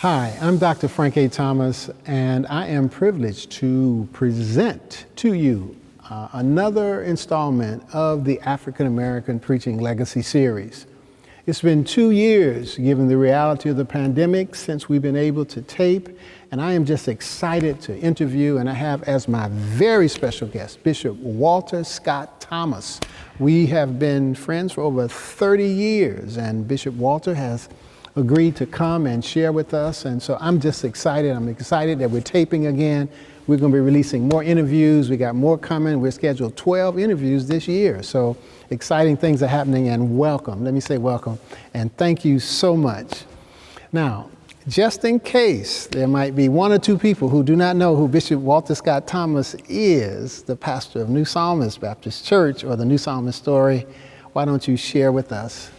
Hi, I'm Dr. Frank A. Thomas, and I am privileged to present to you another installment of the African American Preaching Legacy Series. It's been 2 years, given the reality of the pandemic, since we've been able to tape, and I am just excited to interview, and I have as my very special guest, Bishop Walter Scott Thomas. We have been friends for over 30 years, and Bishop Walter has agreed to come and share with us, and so I'm just excited. I'm excited that we're taping again. We're going to be releasing more interviews. We got more coming. We're scheduled 12 interviews this year, so exciting things are happening, and welcome. Let me say welcome, and thank you so much. Now, just in case there might be one or two people who do not know who Bishop Walter Scott Thomas is, the pastor of New Psalmist Baptist Church, or the New Psalmist story, why don't you share with us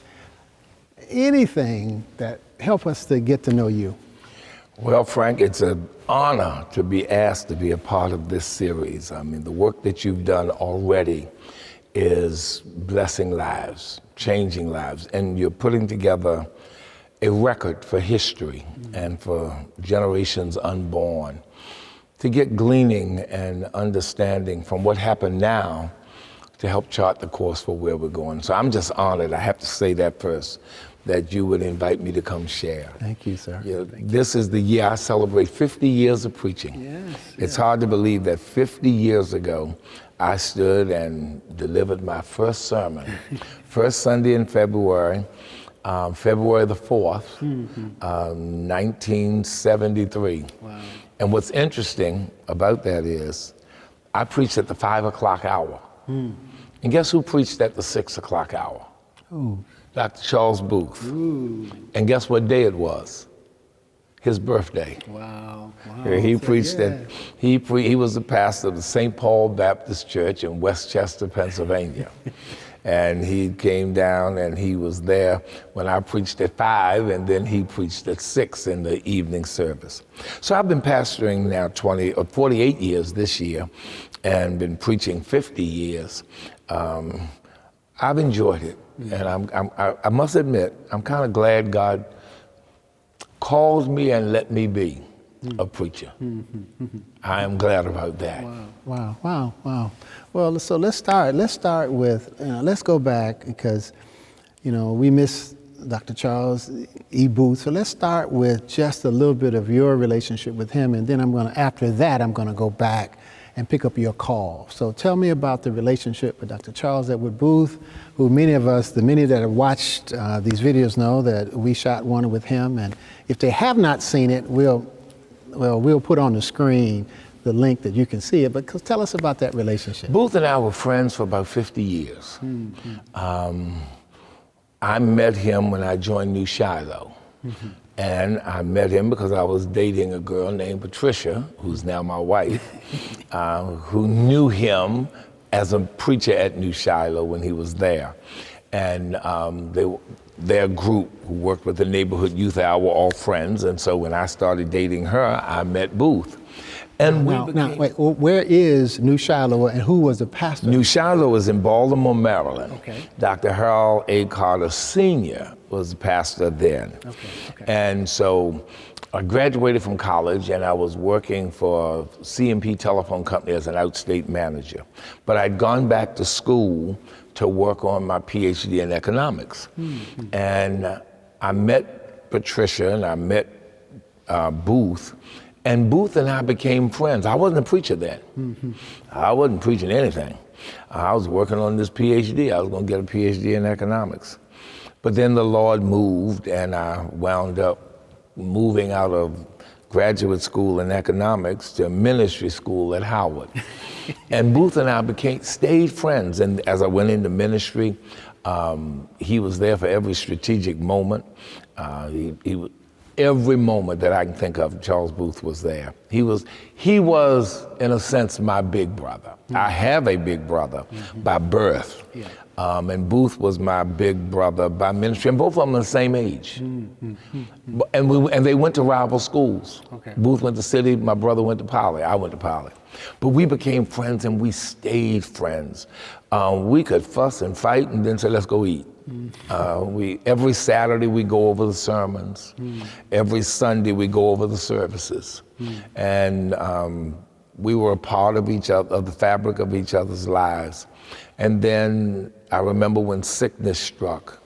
anything that help us to get to know you? Well, Frank, it's an honor to be asked to be a part of this series. I mean, the work that you've done already is blessing lives, changing lives, and you're putting together a record for history and for generations unborn to get gleaning and understanding from what happened now to help chart the course for where we're going. So I'm just honored, I have to say that first, that you would invite me to come share. Thank you, sir. This is the year I celebrate 50 years of preaching. Yes, it's hard to believe that 50 years ago, I stood and delivered my first sermon, first Sunday in February, February the 4th, 1973. Wow. And what's interesting about that is, I preached at the 5 o'clock hour. And guess who preached at the 6 o'clock hour? Who? Dr. Charles Booth. Ooh. And guess what day it was? His birthday. Wow. He preached at, he was the pastor of the St. Paul Baptist Church in Westchester, Pennsylvania. And he came down and he was there when I preached at 5, and then he preached at 6 in the evening service. So I've been pastoring now 48 years this year, and been preaching 50 years. I've enjoyed it, and I must admit, I'm kind of glad God called me and let me be a preacher. I am glad about that. Wow. Well, so let's start with, let's go back, because, we miss Dr. Charles E. Booth. So let's start with just a little bit of your relationship with him, and then after that, I'm going to go back and pick up your call. So tell me about the relationship with Dr. Charles Edward Booth, who many that have watched these videos know that we shot one with him. And if they have not seen it, we'll put on the screen the link that you can see it. But tell us about that relationship. Booth and I were friends for about 50 years. I met him when I joined New Shiloh. And I met him because I was dating a girl named Patricia, who's now my wife, who knew him as a preacher at New Shiloh when he was there. And their group who worked with the Neighborhood Youth Hour were all friends. And so when I started dating her, I met Booth. And wait, where is New Shiloh, and who was the pastor? New Shiloh is in Baltimore, Maryland. Okay. Dr. Harold A. Carter Sr. was the pastor then. Okay. And so I graduated from college, and I was working for C&P Telephone Company as an outstate manager. But I'd gone back to school to work on my PhD in economics. And I met Patricia, and I met Booth. And Booth and I became friends. I wasn't a preacher then. I wasn't preaching anything. I was working on this PhD. I was going to get a PhD in economics. But then the Lord moved, and I wound up moving out of graduate school in economics to ministry school at Howard. And Booth and I stayed friends. And as I went into ministry, he was there for every strategic moment. Every moment that I can think of, Charles Booth was there. He was, in a sense, my big brother. I have a big brother by birth. And Booth was my big brother by ministry, and both of them are the same age. And they went to rival schools. Okay. Booth went to City, my brother went to Poly, I went to Poly. But we became friends, and we stayed friends. We could fuss and fight and then say, let's go eat. Every Saturday we go over the sermons. Every Sunday we go over the services. And we were a part of each other, of the fabric of each other's lives. And then I remember when sickness struck,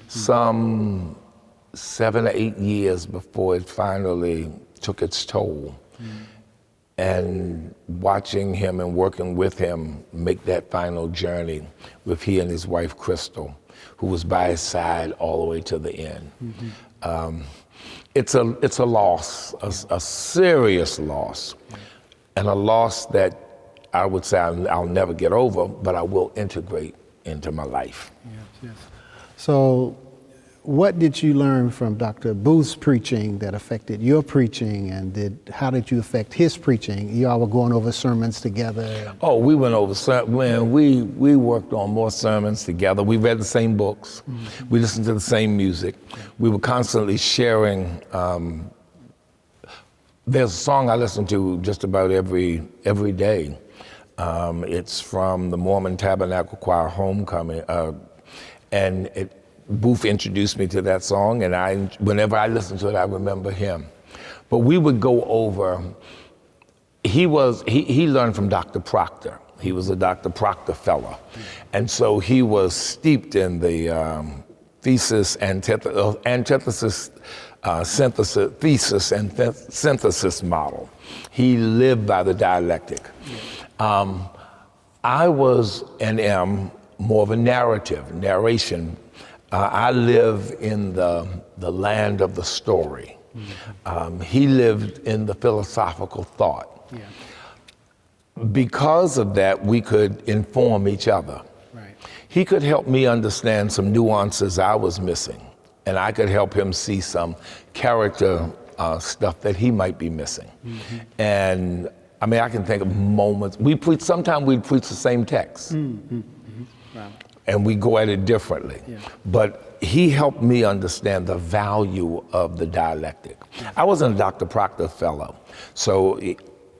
some 7 or 8 years before it finally took its toll. And watching him and working with him make that final journey with he and his wife, Crystal, who was by his side all the way to the end. It's a loss, a serious loss, and a loss that I would say I'll never get over, but I will integrate into my life. Yes. So what did you learn from Dr. Booth's preaching that affected your preaching, and how did you affect his preaching? You all were going over sermons together. Oh, we went over we worked on more sermons together. We read the same books. We listened to the same music. We were constantly sharing. There's a song I listen to just about every day. It's from the Mormon Tabernacle Choir, Homecoming, and Booth introduced me to that song, and whenever I listen to it, I remember him. But we would go over. He learned from Dr. Proctor. He was a Dr. Proctor fellow, and so he was steeped in the thesis, antithesis, synthesis, thesis and synthesis model. He lived by the dialectic. I was and am more of a narration. I live in the land of the story. He lived in the philosophical thought. Because of that, we could inform each other. Right. He could help me understand some nuances I was missing, and I could help him see some character stuff that he might be missing. And I mean, I can think of moments. Sometimes we'd preach the same text. Wow. And we go at it differently. But he helped me understand the value of the dialectic. I wasn't a Dr. Proctor fellow, so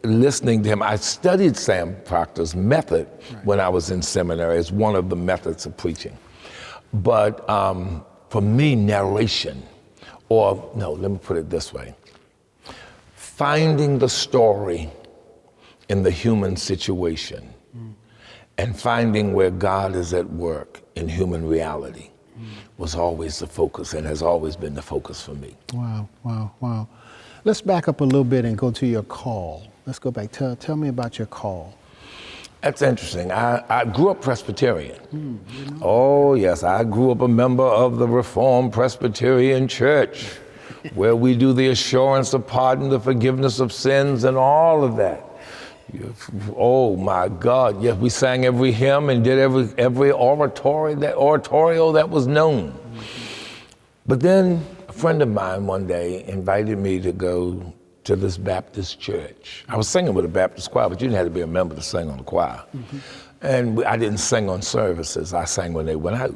listening to him, I studied Sam Proctor's method when I was in seminary as one of the methods of preaching. But for me, narration, let me put it this way. Finding the story in the human situation and finding where God is at work in human reality was always the focus and has always been the focus for me. Wow. Let's back up a little bit and go to your call. Let's go back. Tell me about your call. That's interesting. I grew up Presbyterian. Oh, yes. I grew up a member of the Reformed Presbyterian Church, where we do the assurance of pardon, the forgiveness of sins, and all of that. Oh, my God. Yes, we sang every hymn and did every oratorio that was known. But then a friend of mine one day invited me to go to this Baptist church. I was singing with a Baptist choir, but you didn't have to be a member to sing on the choir. And I didn't sing on services. I sang when they went out.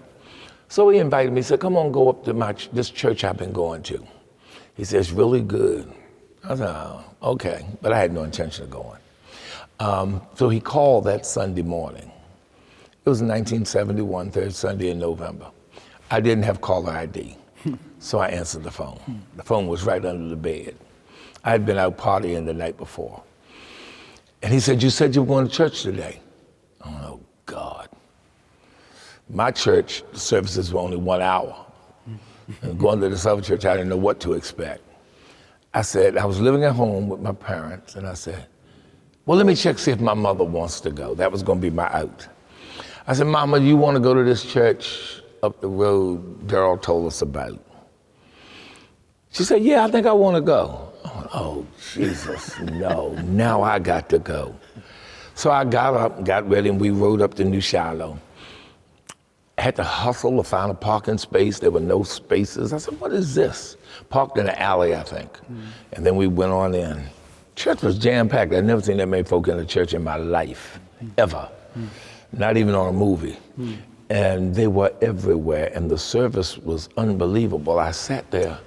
So he invited me. He said, come on, go up to this church I've been going to. He said, it's really good. I said, oh, okay. But I had no intention of going. So he called that Sunday morning. It was 1971, third Sunday in November. I didn't have caller ID, so I answered the phone. The phone was right under the bed. I had been out partying the night before. And he said, you said you were going to church today. Oh, God. My church services were only 1 hour. And going to this other church, I didn't know what to expect. I said, I was living at home with my parents, and I said, well, let me check, see if my mother wants to go. That was going to be my out. I said, Mama, you want to go to this church up the road Daryl told us about? She said, yeah, I think I want to go. Oh, Jesus, no, now I got to go. So I got up, got ready, and we rode up to New Shiloh. I had to hustle to find a parking space. There were no spaces. I said, what is this? Parked in an alley, I think. And then we went on in. Church was jam-packed. I'd never seen that many folk in a church in my life, ever. Not even on a movie. And they were everywhere, and the service was unbelievable. I sat there,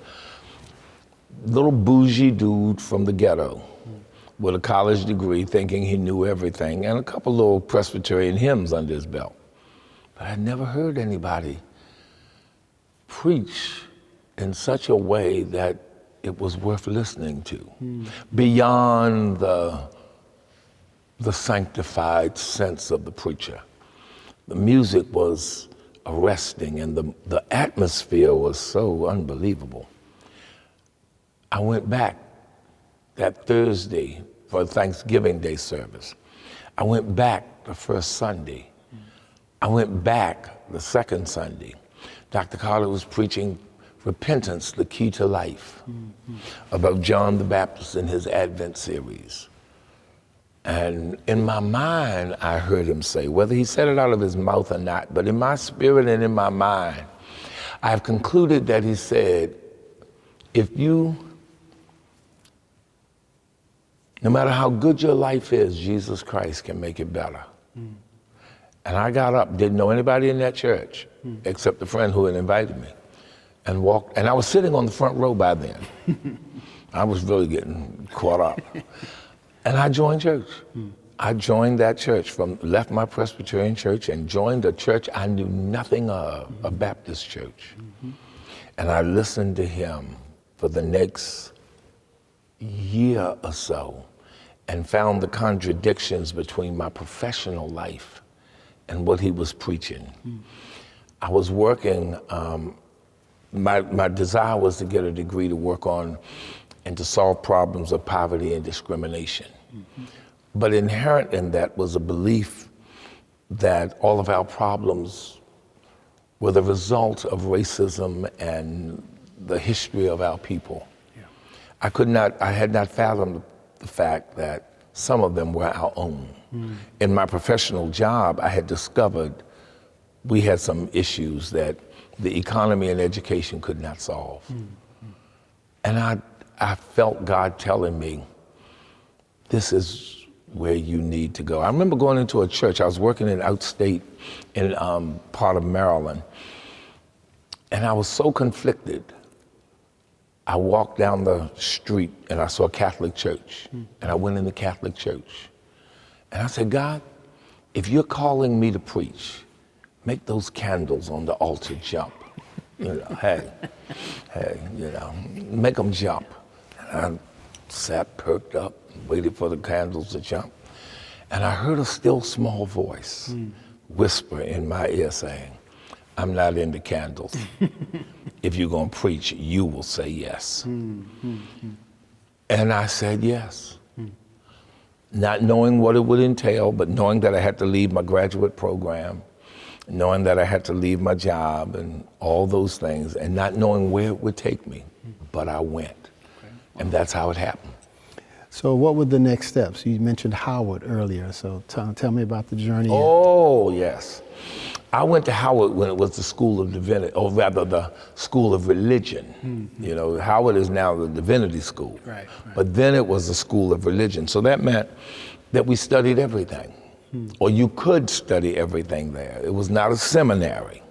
little bougie dude from the ghetto with a college degree thinking he knew everything and a couple little Presbyterian hymns under his belt. But I'd never heard anybody preach in such a way that it was worth listening to, beyond the sanctified sense of the preacher. The music was arresting, and the atmosphere was so unbelievable. I went back that Thursday for Thanksgiving Day service. I went back the first Sunday. I went back the second Sunday. Dr. Carter was preaching Repentance, the Key to Life, about John the Baptist in his Advent series. And in my mind, I heard him say, whether he said it out of his mouth or not, but in my spirit and in my mind, I've concluded that he said, no matter how good your life is, Jesus Christ can make it better. And I got up, didn't know anybody in that church, except the friend who had invited me, and walked, and I was sitting on the front row by then. I was really getting caught up. And I joined church. I joined that church, left my Presbyterian church and joined a church I knew nothing of, a Baptist church. And I listened to him for the next year or so and found the contradictions between my professional life and what he was preaching. I was working, my desire was to get a degree to work on and to solve problems of poverty and discrimination. But inherent in that was a belief that all of our problems were the result of racism and the history of our people. I had not fathomed the fact that some of them were our own. In my professional job, I had discovered we had some issues that the economy and education could not solve. And I felt God telling me, this is where you need to go. I remember going into a church. I was working in outstate in part of Maryland, and I was so conflicted. I walked down the street and I saw a Catholic church, and I went in the Catholic church. And I said, God, if you're calling me to preach, make those candles on the altar jump. You know, hey, you know, make them jump. And I sat perked up, waited for the candles to jump. And I heard a still small voice whisper in my ear saying, I'm not into candles. If you're gonna preach, you will say yes. And I said yes. Not knowing what it would entail, but knowing that I had to leave my graduate program, knowing that I had to leave my job and all those things, and not knowing where it would take me, but I went. And that's how it happened. So what were the next steps? You mentioned Howard earlier, so tell me about the journey. Oh, yes. I went to Howard when it was the School of Divinity, or rather the School of Religion. You know, Howard is now the Divinity School. Right. But then it was the School of Religion. So that meant that we studied everything, or you could study everything there. It was not a seminary,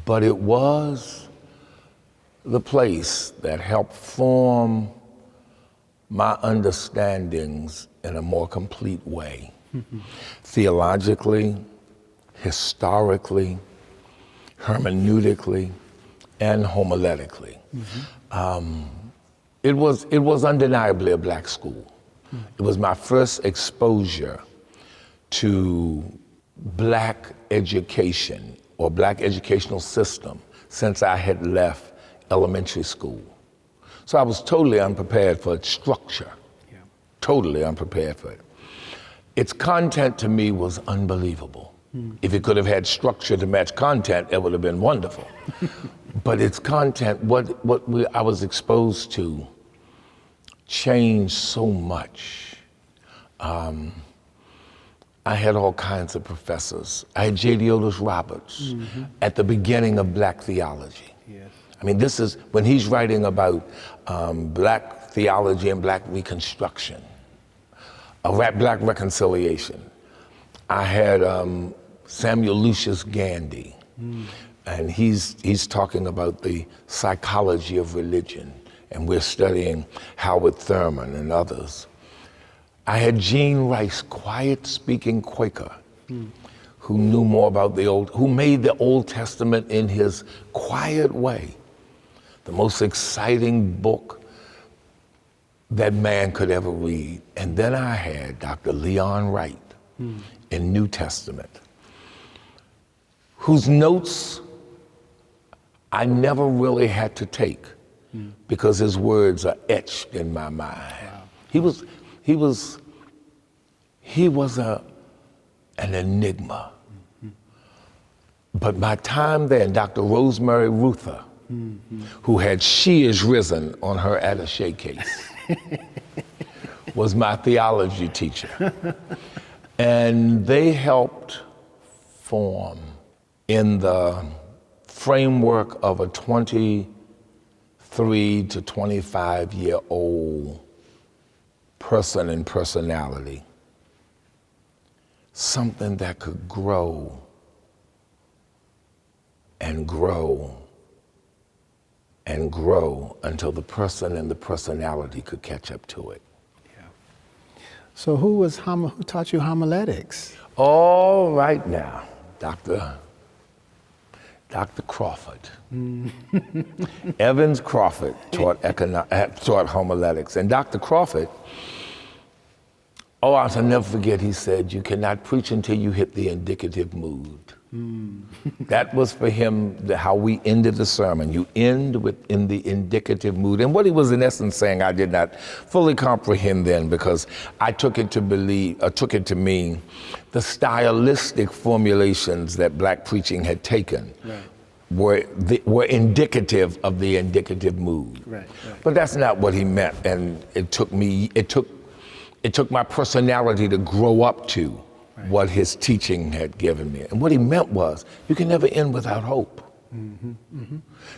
but it was the place that helped form my understandings in a more complete way. Theologically, historically, hermeneutically, and homiletically. It was undeniably a black school. It was my first exposure to black education or black educational system since I had left elementary school. So I was totally unprepared for its structure, totally unprepared for it. Its content to me was unbelievable. If it could have had structure to match content, it would have been wonderful. But its content, I was exposed to, changed so much. I had all kinds of professors. I had J.D. Otis Roberts at the beginning of black theology. I mean, this is when he's writing about black theology and black reconstruction, black reconciliation. I had Samuel Lucius Gandy, and he's talking about the psychology of religion, and we're studying Howard Thurman and others. I had Jean Rice, quiet-speaking Quaker, who knew more about who made the Old Testament in his quiet way the most exciting book that man could ever read. And then I had Dr. Leon Wright in New Testament, whose notes I never really had to take because his words are etched in my mind. Wow. He was an enigma. But my time there, and Dr. Rosemary Ruther, who had She Is Risen on her attaché case, was my theology teacher. And they helped form, in the framework of a 23 to 25-year-old person and personality, something that could grow and grow and grow until the person and the personality could catch up to it. Yeah. So who taught you homiletics? All right now, Dr. Crawford. Evans Crawford taught homiletics. And Dr. Crawford, I'll never forget, he said, you cannot preach until you hit the indicative mood. That was for him how we ended the sermon. You end in the indicative mood. And what he was in essence saying, I did not fully comprehend then, because I took it to mean the stylistic formulations that black preaching had taken. Right. Were indicative of the indicative mood. Right. But that's not what he meant. And it took my personality to grow up to what his teaching had given me. And what he meant was, you can never end without hope.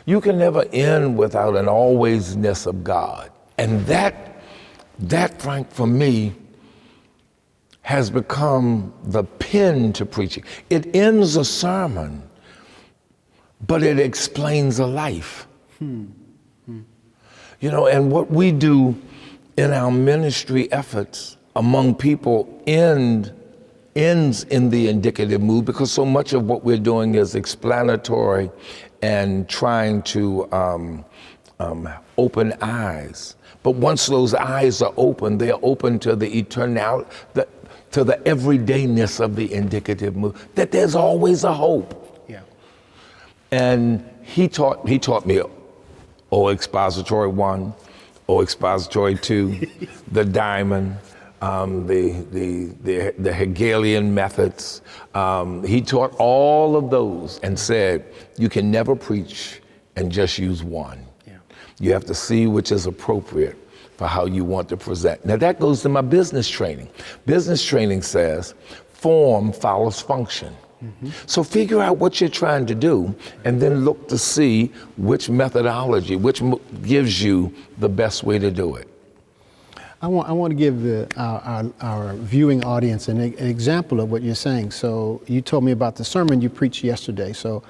You can never end without an alwaysness of God. And that, Frank, for me, has become the pin to preaching. It ends a sermon, but it explains a life. You know, and what we do in our ministry efforts among people ends in the indicative mood, because so much of what we're doing is explanatory and trying to open eyes. But once those eyes are open, they're open to the eternal, to the everydayness of the indicative mood, that there's always a hope. Yeah. And he taught me O Expository 1, O Expository 2, the diamond, the Hegelian methods. He taught all of those and said, you can never preach and just use one. Yeah. You have to see which is appropriate for how you want to present. Now that goes to my business training. Business training says, form follows function. So figure out what you're trying to do, and then look to see which methodology, which gives you the best way to do it. I want to give our viewing audience an example of what you're saying. So you told me about the sermon you preached yesterday. So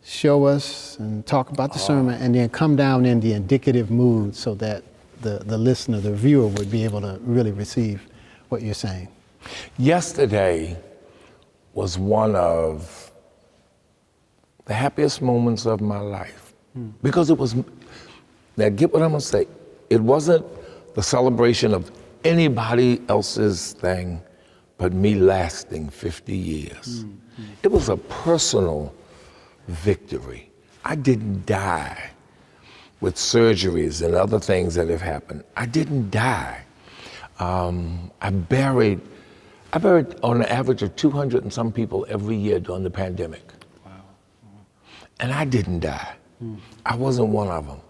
show us and talk about the sermon, and then come down in the indicative mood so that the listener, the viewer, would be able to really receive what you're saying. Yesterday was one of the happiest moments of my life, because it was, now get what I'm gonna say, it wasn't the celebration of anybody else's thing, but me lasting 50 years. It was a personal victory. I didn't die with surgeries and other things that have happened. I didn't die. I buried on an average of 200 and some people every year during the pandemic. Wow. And I didn't die. I wasn't one of them.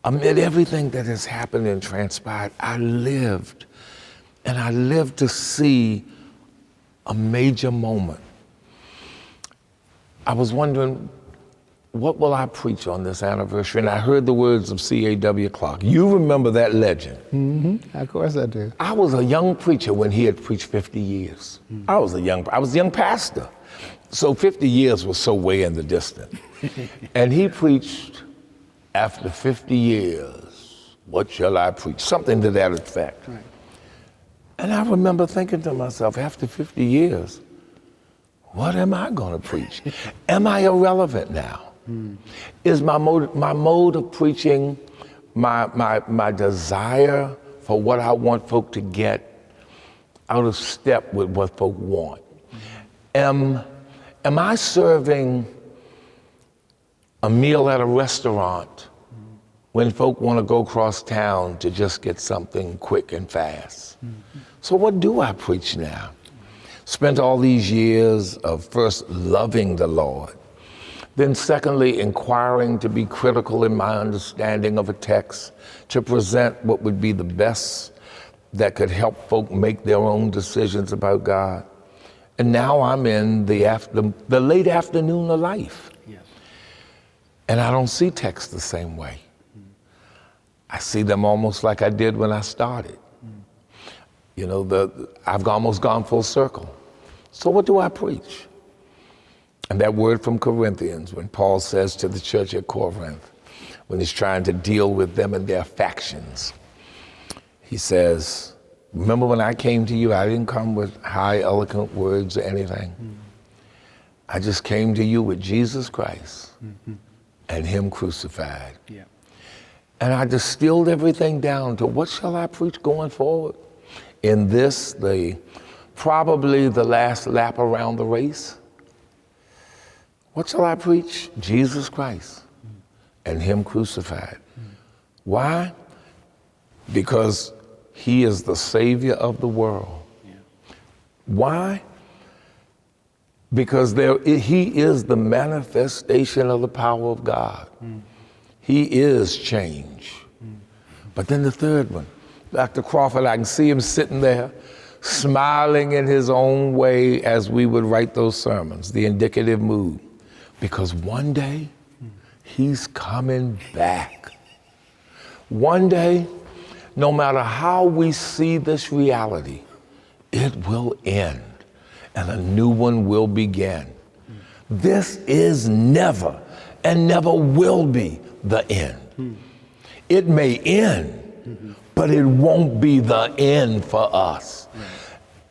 Amid everything that has happened and transpired, I lived. And I lived to see a major moment. I was wondering, what will I preach on this anniversary? And I heard the words of C.A.W. Clark. You remember that legend. Of course I do. I was a young preacher when he had preached 50 years. I was a young pastor. So 50 years was so way in the distance. And he preached, after 50 years, what shall I preach? Something to that effect. Right. And I remember thinking to myself, after 50 years, what am I going to preach? Am I irrelevant now? Is my mode of preaching, my desire for what I want folk to get out of step with what folk want? Am I serving a meal at a restaurant when folk want to go across town to just get something quick and fast? So what do I preach now? Spent all these years of first loving the Lord, then secondly, inquiring to be critical in my understanding of a text, to present what would be the best that could help folk make their own decisions about God. And now I'm in the late afternoon of life. Yes. And I don't see texts the same way. I see them almost like I did when I started. You know, I've almost gone full circle. So what do I preach? And that word from Corinthians, when Paul says to the church at Corinth, when he's trying to deal with them and their factions, he says, remember when I came to you, I didn't come with high, eloquent words or anything. I just came to you with Jesus Christ and him crucified. Yeah. And I distilled everything down to what shall I preach going forward? In this, probably the last lap around the race. What shall I preach? Jesus Christ and him crucified. Why? Because he is the Savior of the world. Yeah. Why? Because he is the manifestation of the power of God. He is change. But then the third one, Dr. Crawford, I can see him sitting there smiling in his own way as we would write those sermons, the indicative mood. Because one day, he's coming back. One day, no matter how we see this reality, it will end and a new one will begin. This is never and never will be the end. It may end, but it won't be the end for us.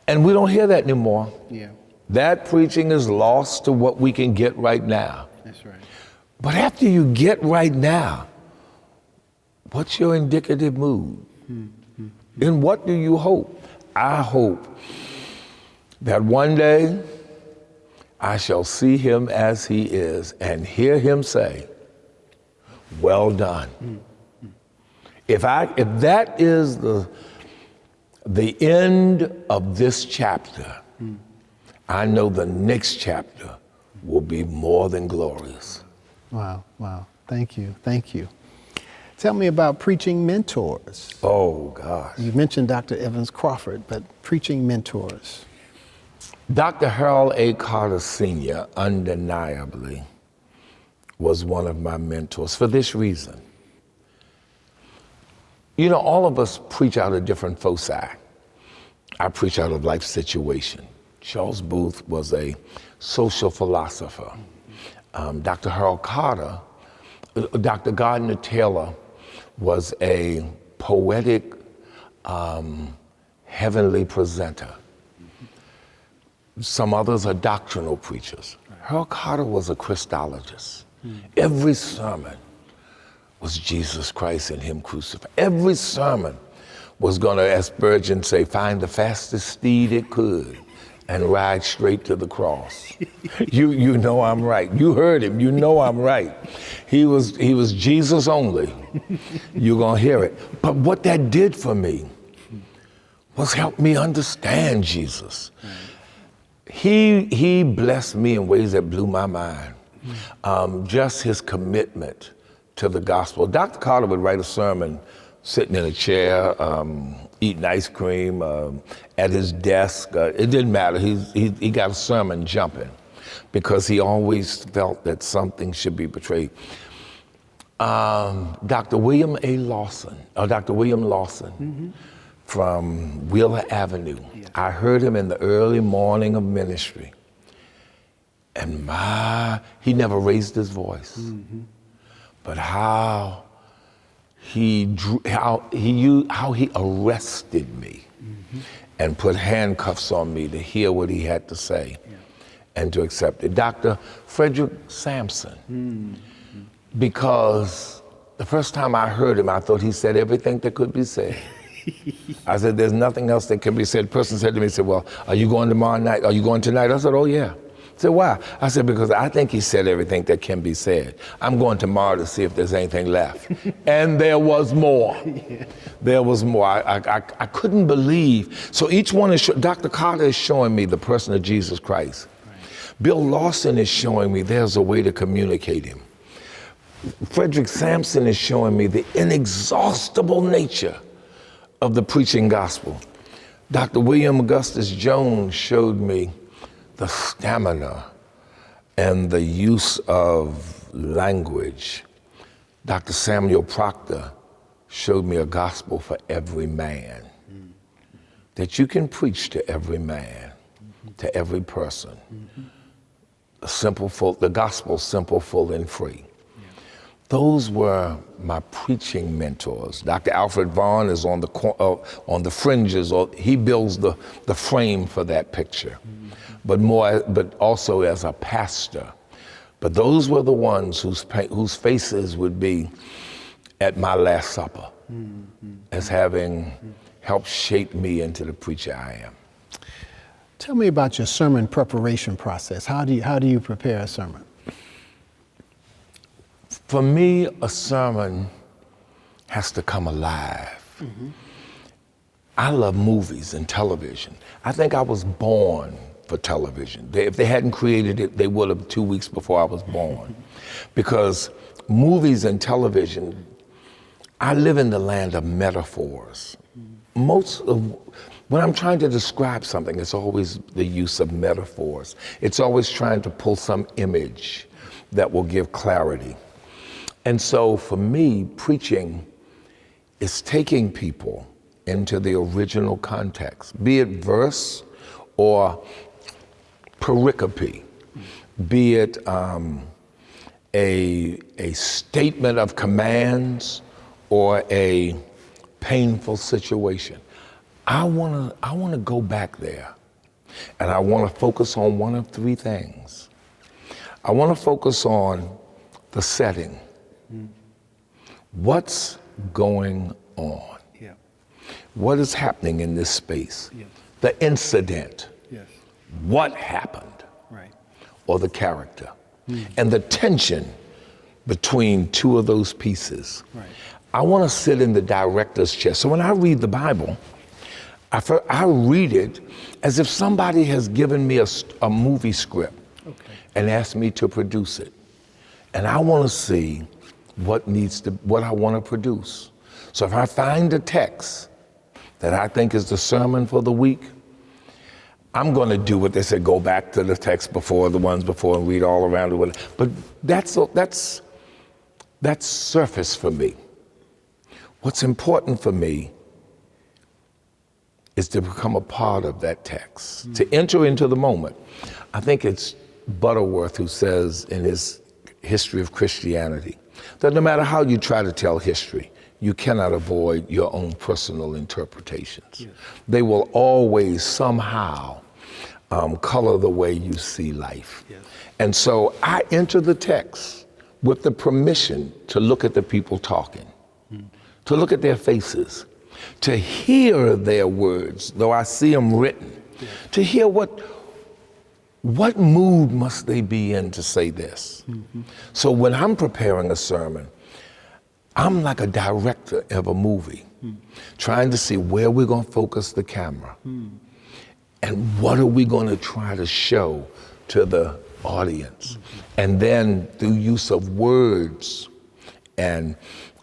And we don't hear that anymore. Yeah. That preaching is lost to what we can get right now. That's right. But after you get right now, what's your indicative mood? And what do you hope? I hope that one day I shall see him as he is and hear him say, well done. If that is the end of this chapter, I know the next chapter will be more than glorious. Wow. Thank you. Tell me about preaching mentors. Oh, gosh. You mentioned Dr. Evans Crawford, but preaching mentors. Dr. Harold A. Carter Sr. undeniably was one of my mentors for this reason. You know, all of us preach out of different foci. I preach out of life situation. Charles Booth was a social philosopher. Dr. Harold Carter, Dr. Gardner Taylor was a poetic, heavenly presenter. Some others are doctrinal preachers. Harold Carter was a Christologist. Every sermon was Jesus Christ and him crucified. Every sermon was going to, as Spurgeon say, find the fastest steed it could and ride straight to the cross. You know I'm right. You heard him. You know I'm right. He was Jesus only. You're going to hear it. But what that did for me was help me understand Jesus. He blessed me in ways that blew my mind. Just his commitment to the gospel. Dr. Carter would write a sermon sitting in a chair, eating ice cream, at his desk. It didn't matter. He got a sermon jumping because he always felt that something should be portrayed. Dr. William Lawson from Wheeler Avenue. Yes. I heard him in the early morning of ministry. And he never raised his voice. But how he arrested me and put handcuffs on me to hear what he had to say. Yeah. and to accept it. Dr. Frederick Sampson, because the first time I heard him, I thought he said everything that could be said. I said, there's nothing else that can be said. The person said to me, he said, well, are you going tomorrow night? Are you going tonight? I said, oh yeah. I said, why? I said, because I think he said everything that can be said. I'm going tomorrow to see if there's anything left. And there was more. Yeah. There was more. I couldn't believe. So each one is, Dr. Carter is showing me the person of Jesus Christ. Right. Bill Lawson is showing me there's a way to communicate him. Frederick Sampson is showing me the inexhaustible nature of the preaching gospel. Dr. William Augustus Jones showed me the stamina and the use of language. Dr. Samuel Proctor showed me a gospel for every man, that you can preach to every man, to every person. The gospel simple, full, and free. Those were my preaching mentors. Dr. Alfred Vaughn is on the fringes, or he builds the frame for that picture, but also as a pastor. But those were the ones whose faces would be at my Last Supper, as having helped shape me into the preacher I am. Tell me about your sermon preparation process. How do you prepare a sermon? For me, a sermon has to come alive. I love movies and television. I think I was born for television. If they hadn't created it, they would have 2 weeks before I was born. Because movies and television, I live in the land of metaphors. When I'm trying to describe something, it's always the use of metaphors. It's always trying to pull some image that will give clarity. And so for me, preaching is taking people into the original context, be it verse or pericope, be it a statement of commands or a painful situation. I wanna go back there, and I wanna focus on one of three things. I wanna focus on the setting. What's going on? Yeah. What is happening in this space? Yes. The incident. Yes. What happened? Right. Or the character. And the tension between two of those pieces. Right. I want to sit in the director's chair. So when I read the Bible, I read it as if somebody has given me a movie script and asked me to produce it. And I want to see what I want to produce. So if I find a text that I think is the sermon for the week, I'm going to do what they said, go back to the text before, the ones before, and read all around it. But that's surface for me. What's important for me is to become a part of that text, to enter into the moment. I think it's Butterworth who says in his History of Christianity that no matter how you try to tell history, you cannot avoid your own personal interpretations. Yes. They will always somehow color the way you see life. Yes. And so I enter the text with the permission to look at the people talking, to look at their faces, to hear their words, though I see them written, to hear what mood must they be in to say this. So when I'm preparing a sermon, I'm like a director of a movie, trying to see where we're going to focus the camera and what are we going to try to show to the audience. And then through use of words and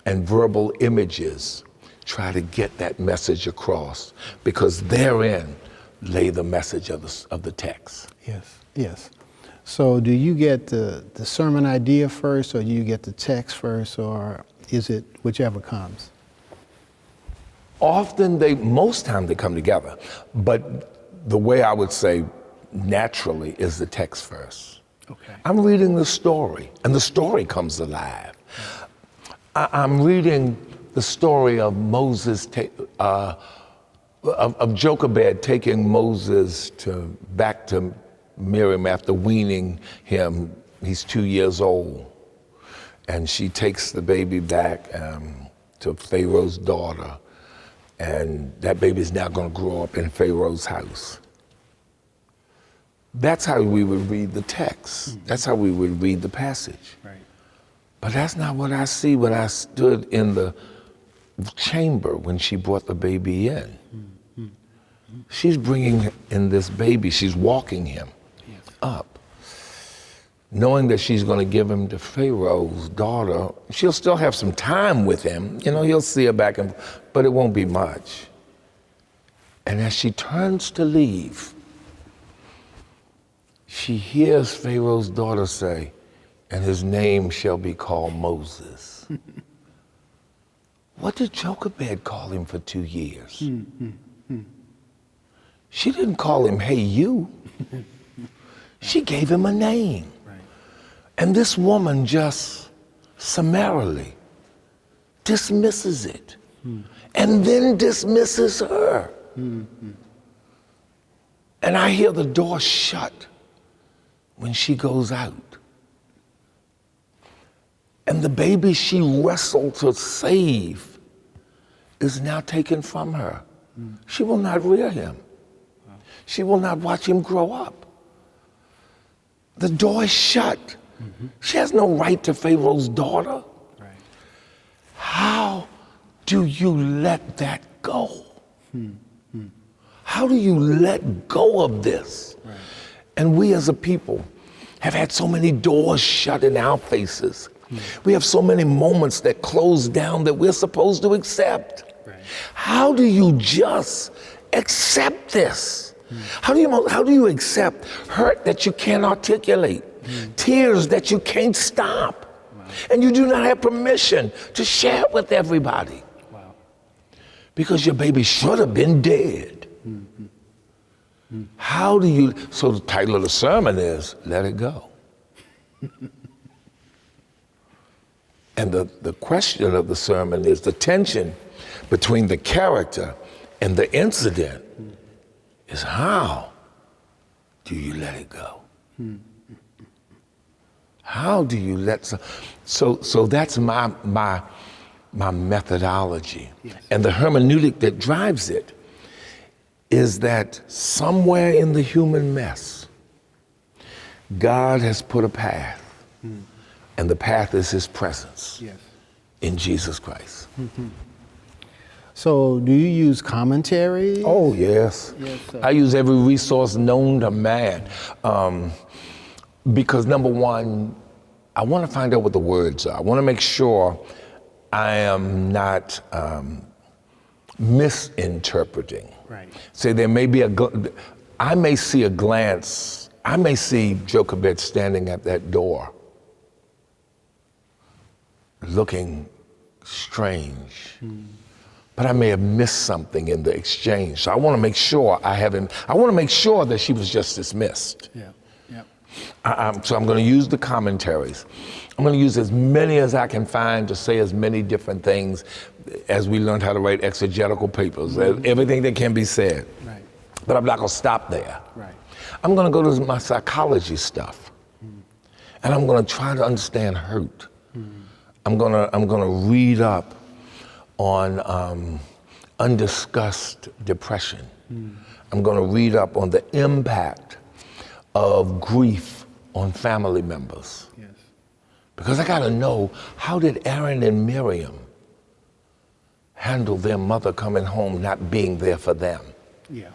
verbal images, try to get that message across, because therein lay the message of the text. Yes, yes. So do you get the sermon idea first, or do you get the text first, or is it whichever comes? Most time they come together, but the way I would say naturally is the text first. Okay. I'm reading the story, and the story comes alive. I'm reading the story of Moses, of Jochebed taking Moses back to Miriam, after weaning him, he's 2 years old, and she takes the baby back to Pharaoh's daughter, and that baby's now going to grow up in Pharaoh's house. That's how we would read the text. That's how we would read the passage. Right. But that's not what I see when I stood in the chamber when she brought the baby in. She's bringing in this baby, she's walking him up, knowing that she's going to give him to Pharaoh's daughter. She'll still have some time with him. You know, he'll see her back, but it won't be much. And as she turns to leave, she hears Pharaoh's daughter say, "And his name shall be called Moses." What did Jochebed call him for 2 years? She didn't call him, "Hey, you." She gave him a name. Right. And this woman just summarily dismisses it and then dismisses her. And I hear the door shut when she goes out. And the baby she wrestled to save is now taken from her. She will not rear him. She will not watch him grow up. The door is shut. She has no right to Pharaoh's daughter. Right. How do you let that go? How do you let go of this? Right. And we as a people have had so many doors shut in our faces. We have so many moments that close down that we're supposed to accept. Right. How do you just accept this? How do you accept hurt that you can't articulate, tears that you can't stop, and you do not have permission to share it with everybody? Wow. Because your baby should have been dead. How do you, so the title of the sermon is, Let It Go. And the question of the sermon is the tension between the character and the incident is how do you let it go? How do you let, so that's my methodology. Yes. And the hermeneutic that drives it is that somewhere in the human mess, God has put a path, and the path is his presence in Jesus Christ. So do you use commentary? Oh, yes. Yes, sir. I use every resource known to man. Because number one, I want to find out what the words are. I want to make sure I am not misinterpreting. Right. Say there may be I may see a glance, I may see Jochebed standing at that door, looking strange. But I may have missed something in the exchange. So I want to make sure I want to make sure that she was just dismissed. Yeah. So I'm going to use the commentaries. I'm going to use as many as I can find to say as many different things as we learned how to write exegetical papers, everything that can be said. Right. But I'm not going to stop there. Right. I'm going to go to my psychology stuff, and I'm going to try to understand hurt. I'm going to read up on undiscussed depression. I'm going to read up on the impact of grief on family members. Yes. Because I got to know, how did Aaron and Miriam handle their mother coming home not being there for them? Yeah.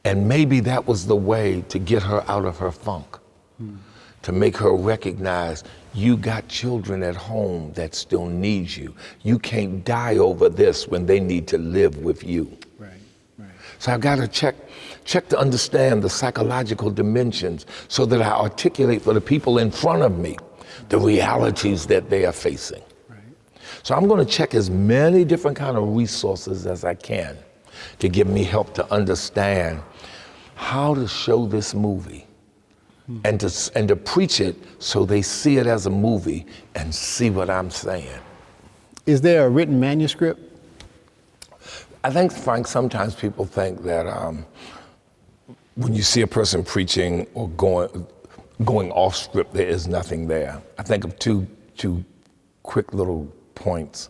And maybe that was the way to get her out of her funk, to make her recognize you got children at home that still need you. You can't die over this when they need to live with you. Right. So I've got to check to understand the psychological dimensions so that I articulate for the people in front of me the realities that they are facing. Right. So I'm going to check as many different kind of resources as I can to give me help to understand how to show this movie and to preach it so they see it as a movie and see what I'm saying. Is there a written manuscript? I think, Frank, sometimes people think that when you see a person preaching or going off script, there is nothing there. I think of two quick little points.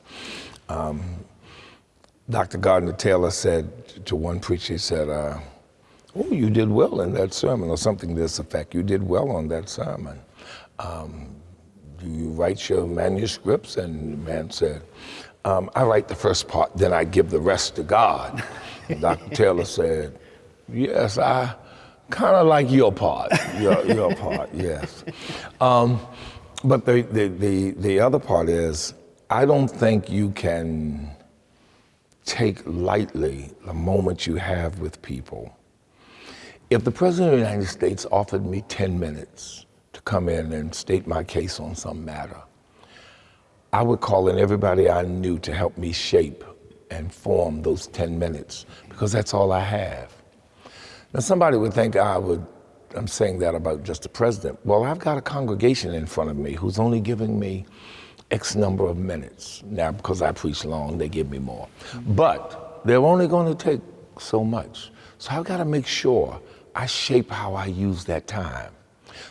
Dr. Gardner Taylor said to one preacher, he said, "Oh, you did well in that sermon," or something to this effect. "You did well on that sermon. Do you write your manuscripts?" And the man said, "I write the first part, then I give the rest to God." And Dr. Taylor said, "Yes, I kind of like your part, your part, yes." But the other part is, I don't think you can take lightly the moment you have with people. If the President of the United States offered me 10 minutes to come in and state my case on some matter, I would call in everybody I knew to help me shape and form those 10 minutes, because that's all I have. Now, somebody would think I'm saying that about just the president. Well, I've got a congregation in front of me who's only giving me X number of minutes. Now, because I preach long, they give me more. But they're only going to take so much. So I've got to make sure I shape how I use that time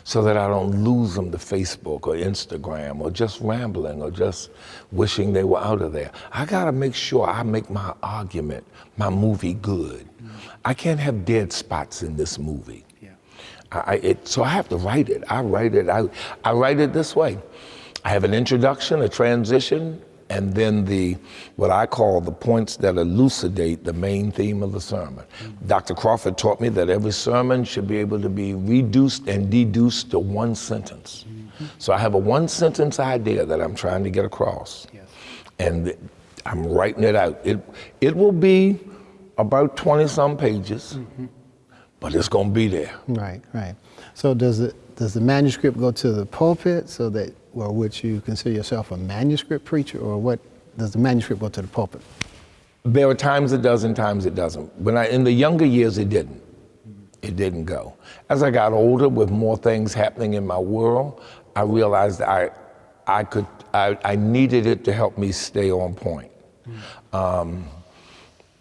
so that I don't lose them to Facebook or Instagram or just rambling or just wishing they were out of there. I got to make sure I make my argument, my movie good. I can't have dead spots in this movie. So I have to write it. I write it this way. I have an introduction, a transition, and then what I call the points that elucidate the main theme of the sermon. Dr. Crawford taught me that every sermon should be able to be reduced and deduced to one sentence. So I have a one-sentence idea that I'm trying to get across. And I'm writing it out. It will be about 20-some pages, but it's going to be there. Right. So does the manuscript go to the pulpit, so that, or would you consider yourself a manuscript preacher, or what does the manuscript go to the pulpit? There are times it does and times it doesn't. In the younger years, it didn't. It didn't go. As I got older, with more things happening in my world, I realized I needed it to help me stay on point.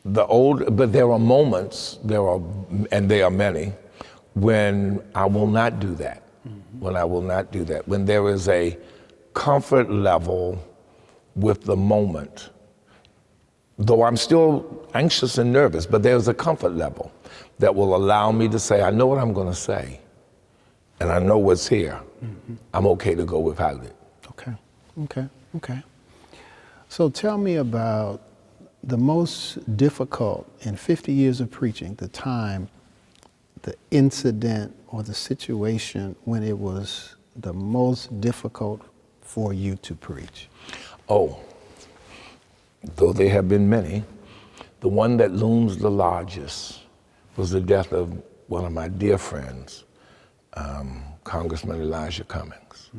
But there are moments, and there are many, when I will not do that. When there is a comfort level with the moment, though I'm still anxious and nervous, but there's a comfort level that will allow me to say, I know what I'm going to say, and I know what's here. I'm okay to go without it. Okay. So tell me about the most difficult in 50 years of preaching, the incident or the situation when it was the most difficult for you to preach. Oh, though there have been many, the one that looms the largest was the death of one of my dear friends, Congressman Elijah Cummings.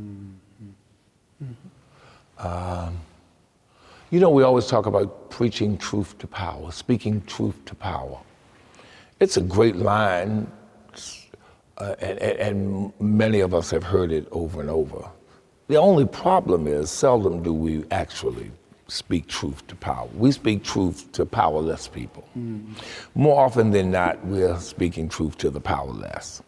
We always talk about preaching truth to power, speaking truth to power. It's a great line, and many of us have heard it over and over. The only problem is, seldom do we actually speak truth to power. We speak truth to powerless people. More often than not, we're speaking truth to the powerless.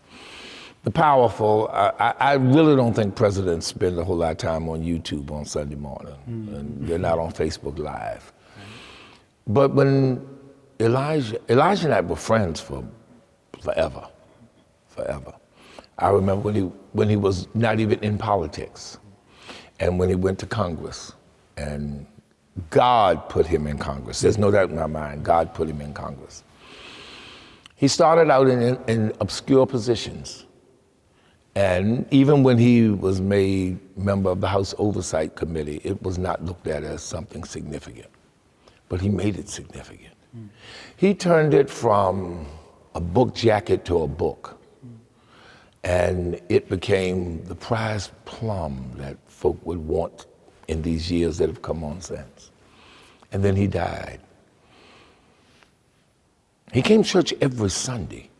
The powerful, I really don't think presidents spend a whole lot of time on YouTube on Sunday morning, and they're not on Facebook Live. But when Elijah and I were friends for forever. I remember when he was not even in politics, and when he went to Congress, and God put him in Congress. There's no doubt in my mind, God put him in Congress. He started out in obscure positions. And even when he was made member of the House Oversight Committee, it was not looked at as something significant. But he made it significant. He turned it from a book jacket to a book. And it became the prized plum that folk would want in these years that have come on since. And then he died. He came to church every Sunday.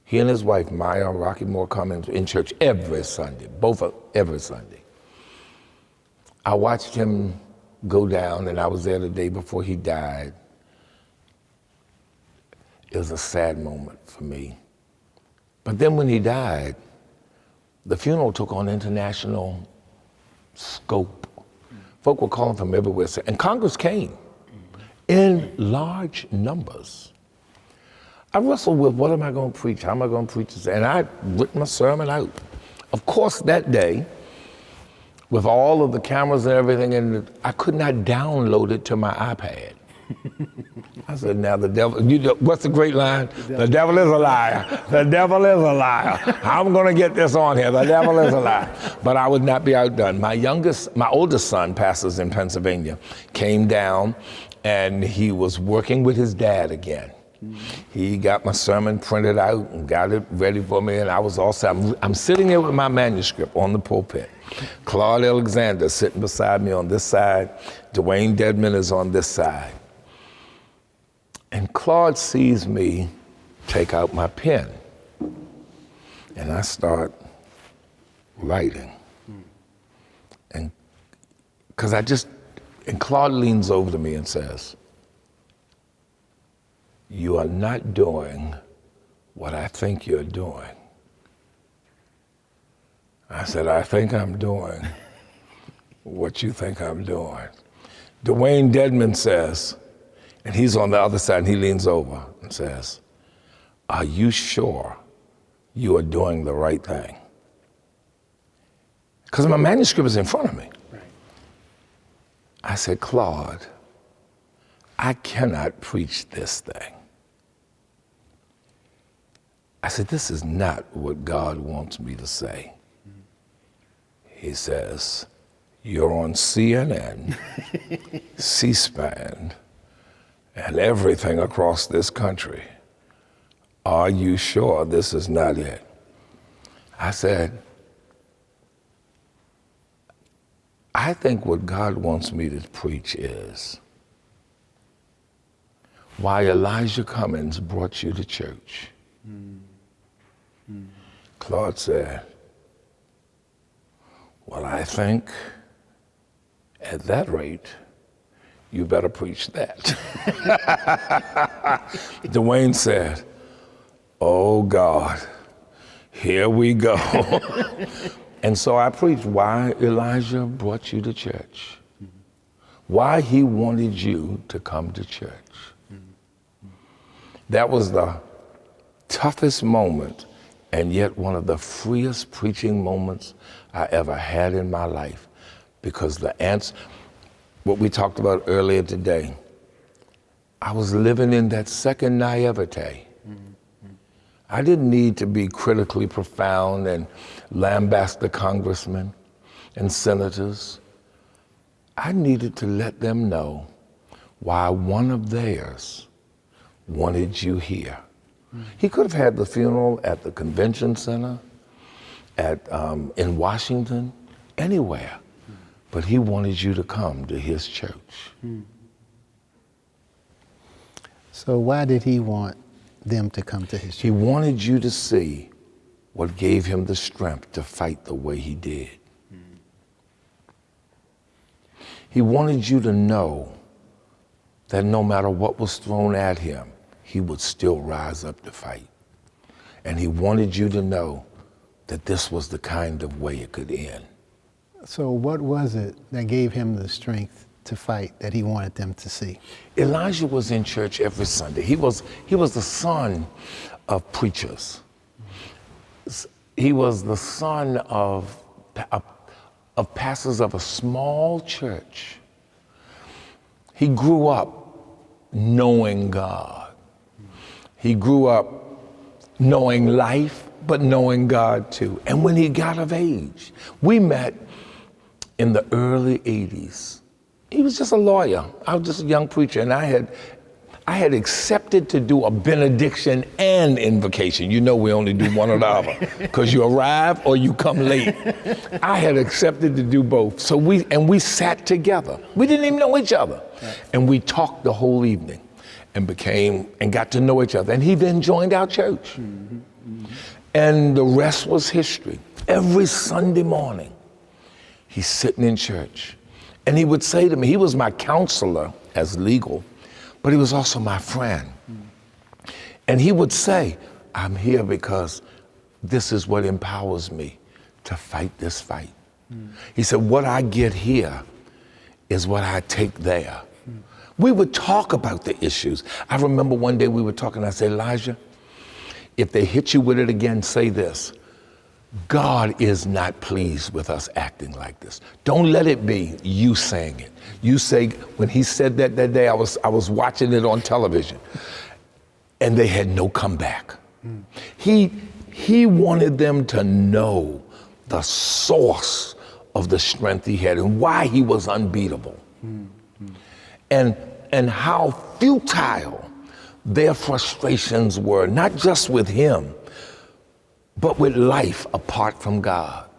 He and his wife, Maya Rocky Moore Cummings, in church every Sunday, every Sunday. I watched him go down, and I was there the day before he died. It was a sad moment for me. But then when he died, the funeral took on international scope. Folk were calling from everywhere, and Congress came in large numbers. I wrestled with, what am I going to preach? How am I going to preach this? And I written my sermon out. Of course, that day, with all of the cameras and everything, and I could not download it to my iPad. I said, now the devil, what's the great line? The devil is a liar. The devil is a liar. I'm going to get this on here. The devil is a liar. But I would not be outdone. My oldest son, pastors in Pennsylvania, came down and he was working with his dad again. He got my sermon printed out and got it ready for me, and I was all set. I'm sitting here with my manuscript on the pulpit. Claude Alexander sitting beside me on this side. Dwayne Dedman is on this side. And Claude sees me take out my pen, and I start writing. And Claude leans over to me and says, "You are not doing what I think you're doing." I said, "I think I'm doing what you think I'm doing." Dwayne Dedman says, and he's on the other side, and he leans over and says, "Are you sure you are doing the right thing?" Because my manuscript is in front of me. Right. I said, "Claude, I cannot preach this thing." I said, "This is not what God wants me to say." He says, "You're on CNN, C-SPAN, and everything across this country. Are you sure this is not it?" I said, "I think what God wants me to preach is why Elijah Cummings brought you to church." Claude said, "Well, I think at that rate, you better preach that." Dwayne said, "Oh God, here we go." And so I preached why Elijah brought you to church, why he wanted you to come to church. That was the toughest moment, and yet one of the freest preaching moments I ever had in my life, because the answer, what we talked about earlier today, I was living in that second naivete. I didn't need to be critically profound and lambast the congressmen and senators. I needed to let them know why one of theirs wanted you here. He could have had the funeral at the convention center, in Washington, anywhere, but he wanted you to come to his church. So why did he want them to come to his church? He wanted you to see what gave him the strength to fight the way he did. He wanted you to know that no matter what was thrown at him, he would still rise up to fight. And he wanted you to know that this was the kind of way it could end. So what was it that gave him the strength to fight that he wanted them to see? Elijah was in church every Sunday. He was the son of preachers. He was the son of pastors of a small church. He grew up knowing God. He grew up knowing life, but knowing God too. And when he got of age, we met in the early 80s. He was just a lawyer. I was just a young preacher, and I had accepted to do a benediction and invocation. You know we only do one or the other, because you arrive or you come late. I had accepted to do both. So we sat together. We didn't even know each other. Right. And we talked the whole evening and got to know each other. And he then joined our church. Mm-hmm. Mm-hmm. And the rest was history. Every Sunday morning, he's sitting in church. And he would say to me, he was my counselor as legal, but he was also my friend. And he would say, "I'm here because this is what empowers me to fight this fight. He said, what I get here is what I take there. We would talk about the issues. I remember one day we were talking, I said, Elijah, if they hit you with it again, say this: God is not pleased with us acting like this. Don't let it be you saying it. You say, when he said that day, I was watching it on television, and they had no comeback. He wanted them to know the source of the strength he had and why he was unbeatable. And how futile their frustrations were, not just with him, but with life apart from God.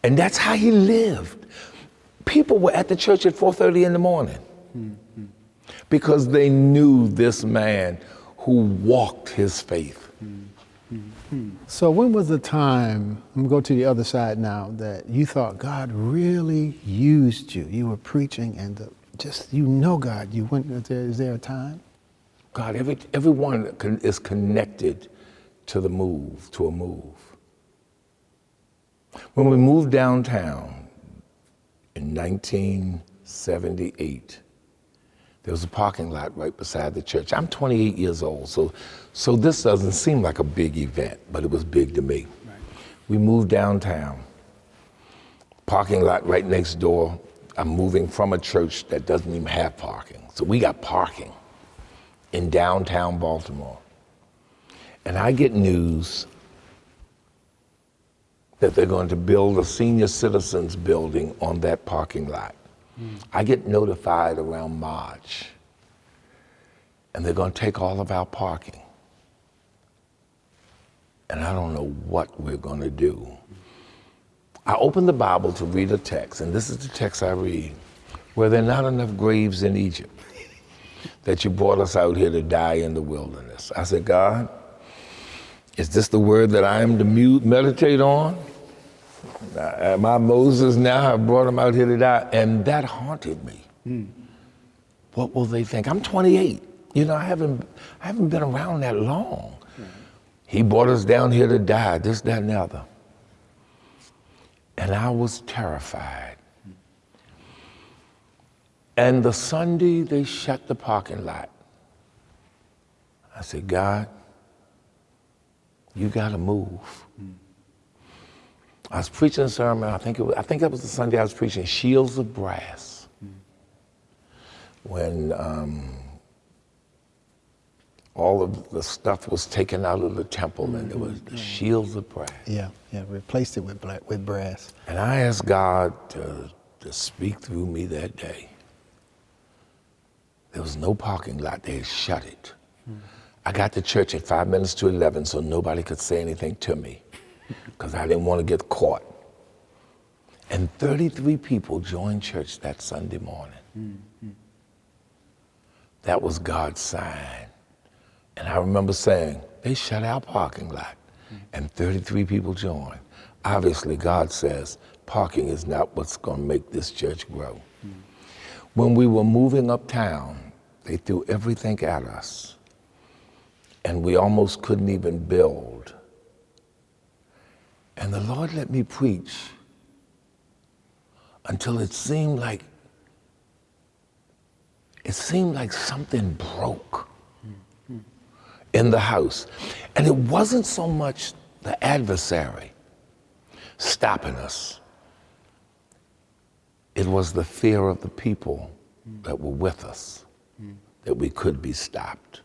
And that's how he lived. People were at the church at 4:30 in the morning because they knew this man who walked his faith. So when was the time, I'm going to go to the other side now, that you thought God really used you? You were preaching and God, you went, is there a time? God, everyone is connected to a move. When we moved downtown in 1978, there was a parking lot right beside the church. I'm 28 years old, so this doesn't seem like a big event, but it was big to me. Right. We moved downtown, parking lot right next door. I'm moving from a church that doesn't even have parking. So we got parking in downtown Baltimore. And I get news that they're going to build a senior citizens building on that parking lot. I get notified around March, and they're going to take all of our parking. And I don't know what we're going to do. I open the Bible to read a text, and this is the text I read: where there are not enough graves in Egypt, that you brought us out here to die in the wilderness. I said, God, is this the word that I am to meditate on? Am I Moses now? I brought him out here to die. And that haunted me. What will they think? I'm 28. You know, I haven't been around that long. He brought us down here to die, this, that, and the other. And I was terrified. And the Sunday they shut the parking lot, I said, God, you gotta move. I was preaching a sermon, I think that was the Sunday I was preaching, Shields of Brass. When all of the stuff was taken out of the temple and there was the shields of brass. Yeah, replaced it with brass. And I asked God to speak through me that day. There was no parking lot, they had shut it. I got to church at 5 minutes to 11 so nobody could say anything to me because I didn't want to get caught. And 33 people joined church that Sunday morning. That was God's sign. And I remember saying, they shut our parking lot and 33 people joined. Obviously, God says parking is not what's going to make this church grow. When we were moving uptown, they threw everything at us. And we almost couldn't even build. And the Lord let me preach until it seemed like something broke in the house. And it wasn't so much the adversary stopping us. It was the fear of the people that were with us that we could be stopped.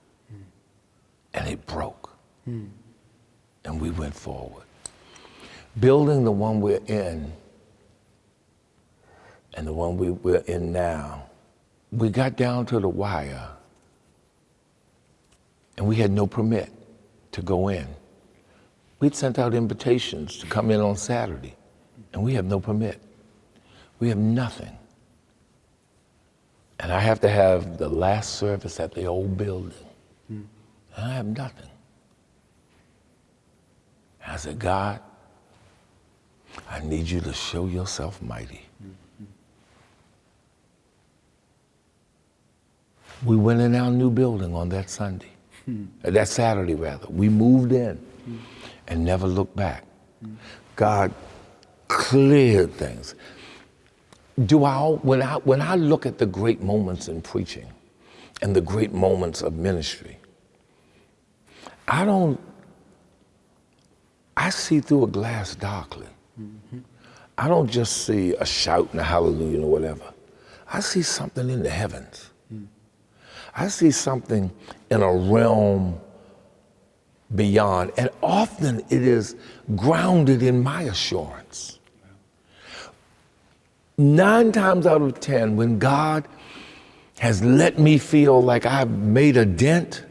And it broke. And we went forward. Building the one we're in and the one we're in now, we got down to the wire and we had no permit to go in. We'd sent out invitations to come in on Saturday and we have no permit. We have nothing. And I have to have the last service at the old building. And I have nothing. And I said, God, I need you to show yourself mighty. We went in our new building on that Sunday, that Saturday rather. We moved in. and never looked back. God cleared things. When I look at the great moments in preaching and the great moments of ministry, I see through a glass darkly. I don't just see a shout and a hallelujah or whatever. I see something in the heavens. I see something in a realm beyond, and often it is grounded in my assurance. 9 times out of 10, when God has let me feel like I've made a dent,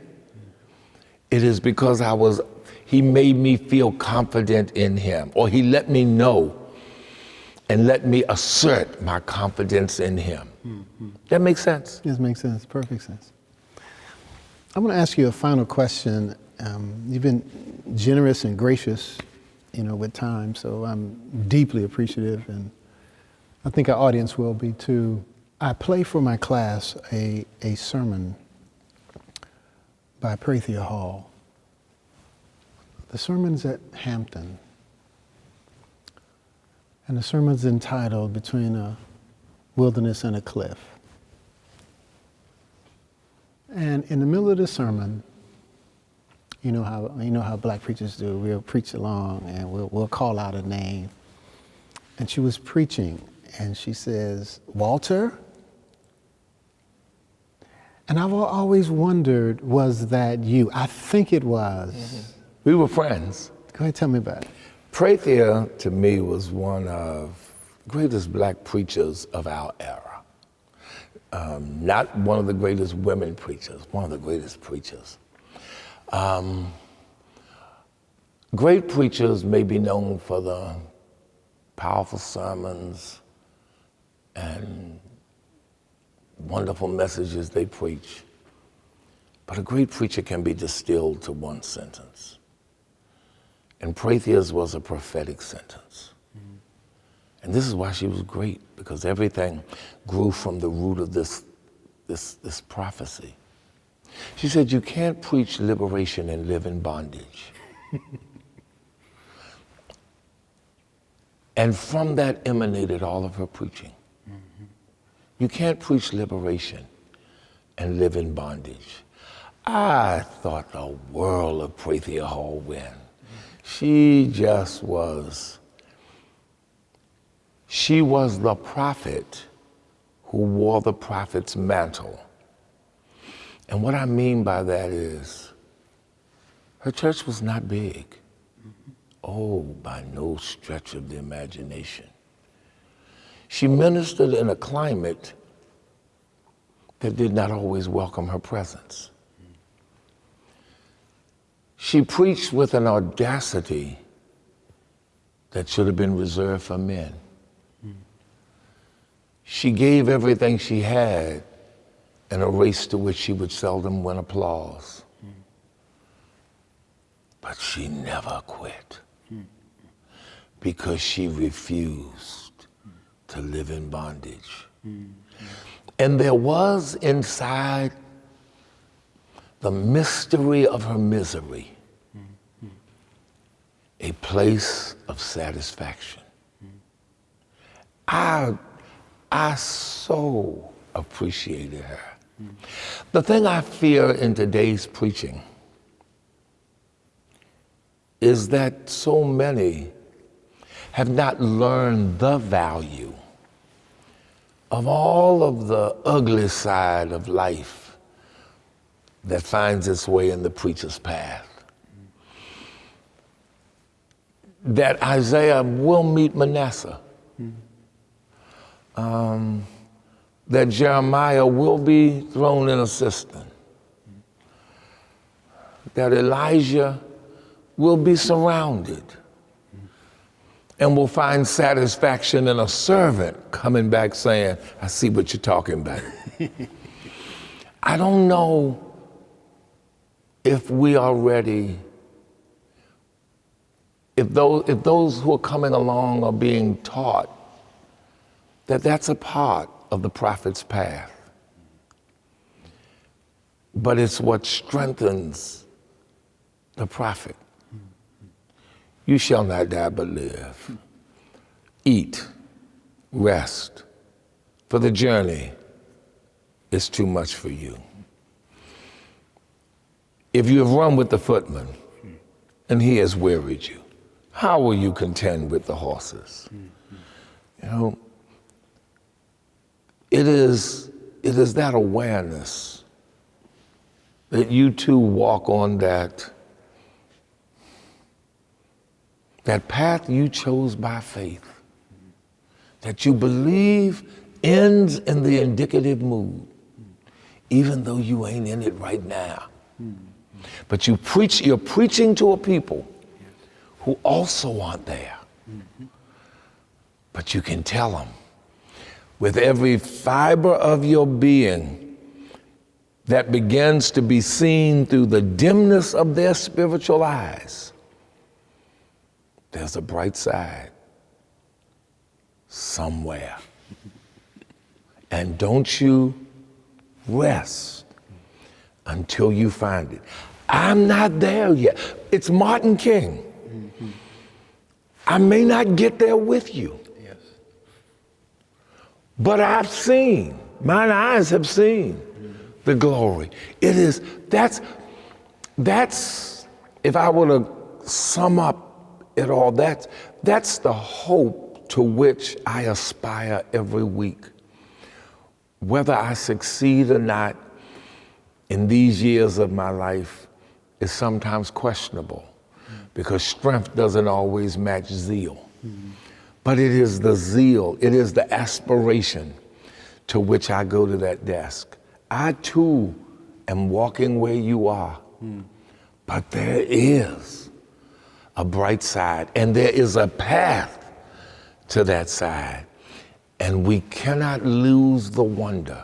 it is because he made me feel confident in him, or he let me know and let me assert my confidence in him. That makes sense? Yes, makes sense, perfect sense. I want to ask you a final question. You've been generous and gracious, with time, so I'm deeply appreciative, and I think our audience will be too. I play for my class a sermon by Prathia Hall. The sermon's at Hampton, and the sermon's entitled Between a Wilderness and a Cliff. And in the middle of the sermon, you know how black preachers do. We'll preach along and we'll call out a name. And she was preaching and she says, "Walter?" And I've always wondered, was that you? I think it was. We were friends. Go ahead, tell me about it. Prathia, to me, was one of the greatest black preachers of our era. Not one of the greatest women preachers, one of the greatest preachers. Great preachers may be known for the powerful sermons and wonderful messages they preach, but a great preacher can be distilled to one sentence. And Prathia's was a prophetic sentence. And this is why she was great, because everything grew from the root of this prophecy. She said, you can't preach liberation and live in bondage. And from that emanated all of her preaching. You can't preach liberation and live in bondage. I thought the world of Prathia Hall when she just was. She was the prophet who wore the prophet's mantle. And what I mean by that is, her church was not big. Oh, by no stretch of the imagination. She ministered in a climate that did not always welcome her presence. She preached with an audacity that should have been reserved for men. She gave everything she had in a race to which she would seldom win applause. But she never quit because she refused to live in bondage. And there was inside the mystery of her misery a place of satisfaction. I so appreciated her. The thing I fear in today's preaching is that so many have not learned the value of all of the ugly side of life that finds its way in the preacher's path. That Isaiah will meet Manasseh. That Jeremiah will be thrown in a cistern. That Elijah will be surrounded and will find satisfaction in a servant coming back saying, I see what you're talking about. I don't know if we are ready, if those who are coming along are being taught that that's a part of the prophet's path. But it's what strengthens the prophet. You shall not die but live. Eat, rest, for the journey is too much for you. If you have run with the footman and he has wearied you, how will you contend with the horses? You know, it is that awareness that you too walk on that path you chose by faith, that you believe ends in the indicative mood, even though you ain't in it right now. But you're preaching to a people who also aren't there. But you can tell them with every fiber of your being that begins to be seen through the dimness of their spiritual eyes, there's a bright side somewhere. And don't you rest until you find it. I'm not there yet. It's Martin King. I may not get there with you. Yes. But I've seen, mine eyes have seen the glory. That's, if I were to sum up it all, that's the hope to which I aspire every week. Whether I succeed or not in these years of my life is sometimes questionable, because strength doesn't always match zeal. But it is the zeal, it is the aspiration to which I go to that desk. I too am walking where you are, but there is a bright side, and there is a path to that side. And we cannot lose the wonder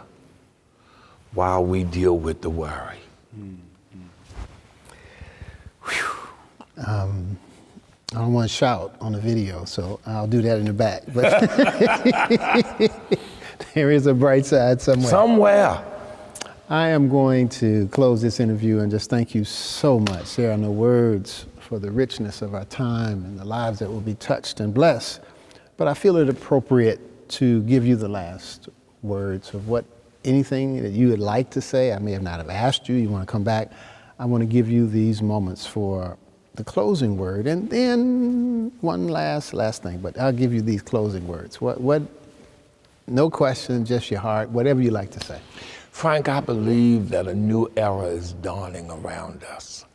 while we deal with the worry. I don't want to shout on the video, so I'll do that in the back. But there is a bright side somewhere. I am going to close this interview and just thank you so much. There are no words for the richness of our time and the lives that will be touched and blessed. But I feel it appropriate to give you the last words of anything that you would like to say. I may have not have asked you. You want to come back. I want to give you these moments for the closing word, and then one last thing. But I'll give you these closing words. No question, just your heart. Whatever you like to say. Frank, I believe that a new era is dawning around us.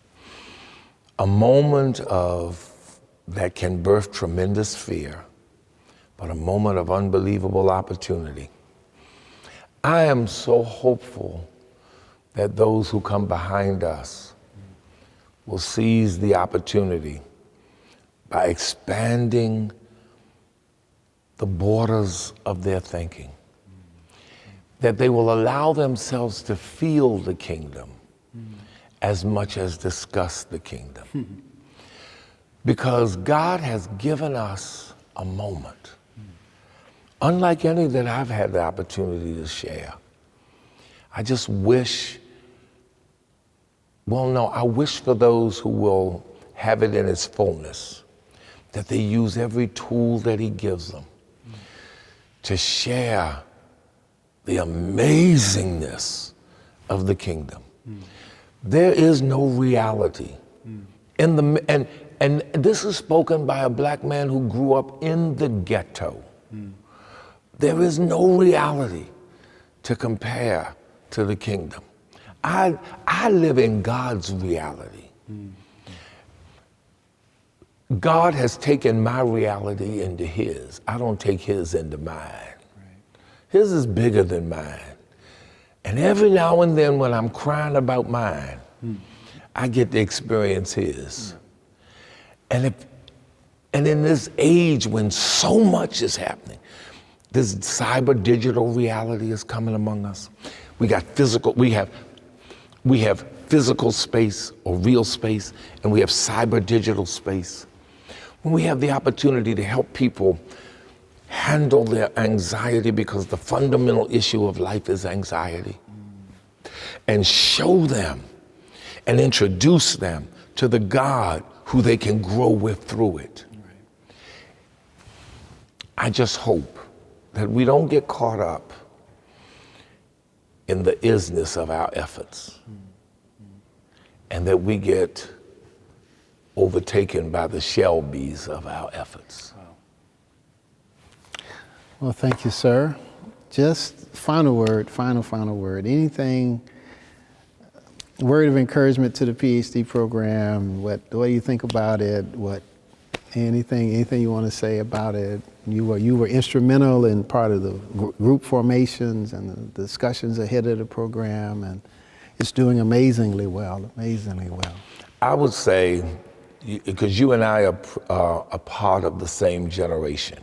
A moment that can birth tremendous fear, but a moment of unbelievable opportunity. I am so hopeful that those who come behind us will seize the opportunity by expanding the borders of their thinking, that they will allow themselves to feel the kingdom as much as discuss the kingdom. Because God has given us a moment, unlike any that I've had the opportunity to share. I just wish, I wish for those who will have it in its fullness, that they use every tool that he gives them to share the amazingness of the kingdom. There is no reality and this is spoken by a black man who grew up in the ghetto. There is no reality to compare to the kingdom. I live in God's reality. God has taken my reality into his. I don't take his into mine. His is bigger than mine. And every now and then when I'm crying about mine, I get to experience his. And in this age when so much is happening, this cyber digital reality is coming among us. We have physical space or real space, and we have cyber digital space. When we have the opportunity to help people handle their anxiety, because the fundamental issue of life is anxiety, and show them and introduce them to the God who they can grow with through it. Right. I just hope that we don't get caught up in the isness of our efforts, and that we get overtaken by the shall be's of our efforts. Well, thank you, sir. Just final word. Anything, word of encouragement to the PhD program? What do you think about it? Anything you want to say about it? You were instrumental in part of the group formations and the discussions ahead of the program, and it's doing amazingly well. I would say, because you and I are a part of the same generation,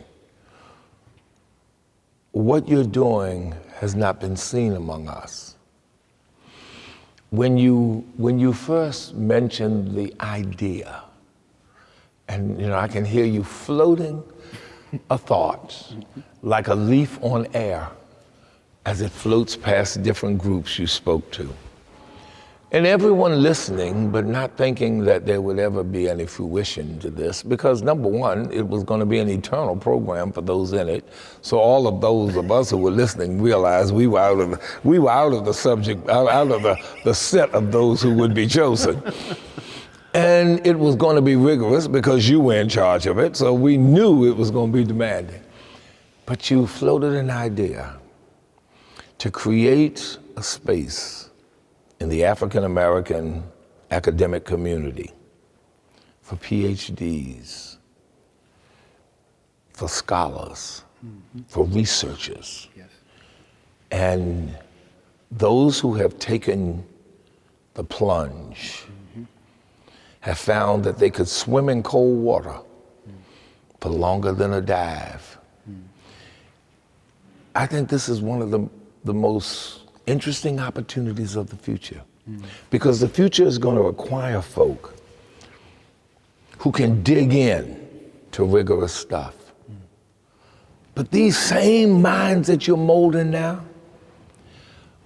what you're doing has not been seen among us. When you first mentioned the idea, and I can hear you floating a thought like a leaf on air as it floats past different groups you spoke to. And everyone listening, but not thinking that there would ever be any fruition to this, because number one, it was going to be an eternal program for those in it. So all of those of us who were listening realized we were out of the subject, out of the set of those who would be chosen. And it was going to be rigorous because you were in charge of it, so we knew it was going to be demanding. But you floated an idea to create a space in the African American academic community for PhDs, for scholars, for researchers, yes, and those who have taken the plunge have found that they could swim in cold water for longer than a dive. I think this is one of the most interesting opportunities of the future, because the future is going to require folk who can dig in to rigorous stuff. But these same minds that you're molding now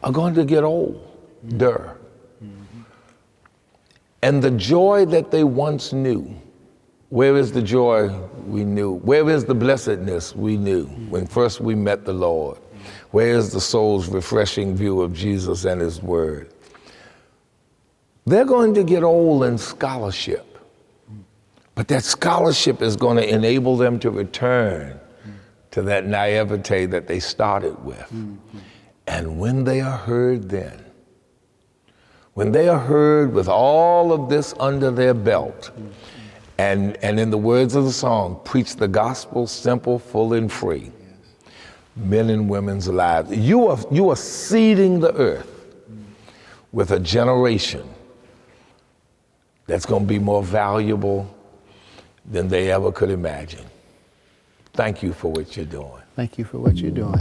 are going to get older. And the joy that they once knew, where is the joy we knew? Where is the blessedness we knew when first we met the Lord? Where is the soul's refreshing view of Jesus and his word? They're going to get old in scholarship, but that scholarship is going to enable them to return to that naivete that they started with. And when they are heard then, when they are heard with all of this under their belt, and in the words of the song, preach the gospel simple, full, and free, men and women's lives. You are seeding the earth with a generation that's going to be more valuable than they ever could imagine. Thank you for what you're doing. Thank you for what you're doing.